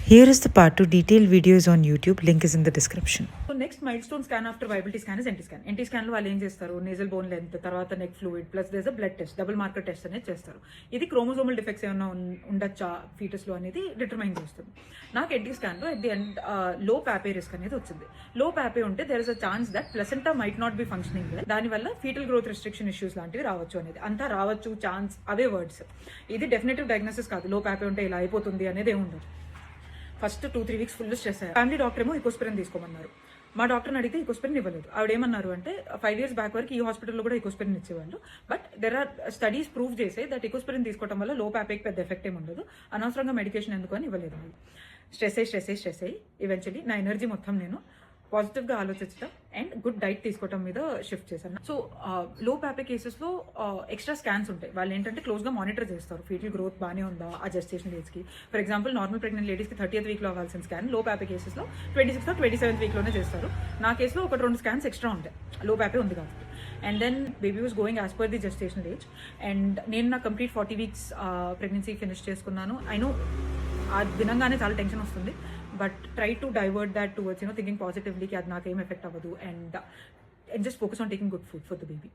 Here is the part 2 detailed videos on YouTube. Link is in the description. So next milestone scan after viability scan is NT scan. NT scan లో వాళ్ళు ఏం చేస్తారు, nasal bone length, తర్వాత neck fluid plus these blood test, double marker test అనేది చేస్తారు. ఇది chromosomal defects ఏమైనా ఉండొచ్చా ఫీటస్ లో అనేది డిటర్మైన్ చేస్తుంది. నాకు ఎన్టీ స్కాన్ లో ఎట్ ది ఎండ్ లో ప్యాపే రిస్క్ అనేది వచ్చింది. లో ప్యాపే ఉంటే there is a chance that placenta might not be functioning, దానివల్ల ఫీటల్ గ్రోత్ రిస్ట్రిక్షన్ ఇష్యూస్ లాంటివి రావచ్చు అనేది. అంతా రావచ్చు, ఛాన్స్, అవే వర్డ్స్. ఇది డెఫినెటివ్ డయాగ్నోసిస్ కాదు. లో ప్యాపే ఉంటే ఇలా అయిపోతుంది అనేది ఏమి ఉండదు. ఫస్ట్ 2-3 వీక్స్ ఫుల్ స్ట్రెస్ అయ్యారు. ఫ్యామిలీ డాక్టర్ ఏమో ఈకోస్పిరిన్ తీసుకోమన్నారు. మా డాక్టర్ని అడిగితే ఈకోస్పిరిన్ ఇవ్వలేదు. ఆవిడ ఏమన్నారు అంటే 5 years బ్యాక్ వరకు ఈ హాస్పిటల్లో కూడా ఈకోస్పిరిన్ ఇచ్చేవాళ్ళు, but there are studies prove చేసే దట్ ఈకోస్పిరిన్ తీసుకోవడం వల్ల లో ప్యాపేకి పెద్ద ఎఫెక్ట్ ఏమి ఉండదు, అనవసరంగా మెడికేషన్ ఎందుకు అని ఇవ్వలేదు. వాళ్ళు స్ట్రెస్ అయ్యి ఈవెన్చువల్లీ నా ఎనర్జీ మొత్తం నేను పాజిటివ్గా ఆలోచించడం అండ్ గుడ్ డైట్ తీసుకోవడం మీద షిఫ్ట్ చేశాను. సో లో ప్యాపే కేసెస్లో ఎక్స్ట్రా స్కాన్స్ ఉంటాయి. వాళ్ళు ఏంటంటే క్లోజ్గా మానిటర్ చేస్తారు, ఫీటల్ గ్రోత్ బాగానే ఉందా ఆ జెస్టేషన్ ఏజ్కి. ఫర్ ఎగ్జాంపుల్ నార్మల్ ప్రెగ్నెంట్ లేడీస్కి 30th వీక్లో అవ్వాల్సిన స్కాన్ లో ప్యాపే కేసెస్లో 26th or 27th వీక్లోనే చేస్తారు. నా కేసులో 1-2 స్కాన్స్ ఎక్స్ట్రా ఉంటాయి, లో ప్యాపే ఉంది కాబట్టి. And then baby was going as per the gestational age. And నేను నా కంప్లీట్ 40 weeks ప్రెగ్నెన్సీ ఫినిష్ చేసుకున్నాను. ఐ నో ఆ దినంగానే చాలా టెన్షన్ వస్తుంది, but try to divert that towards thinking positively, అది నాకేం ఎఫెక్ట్ అవ్వదు, and just focus on taking good food for the baby.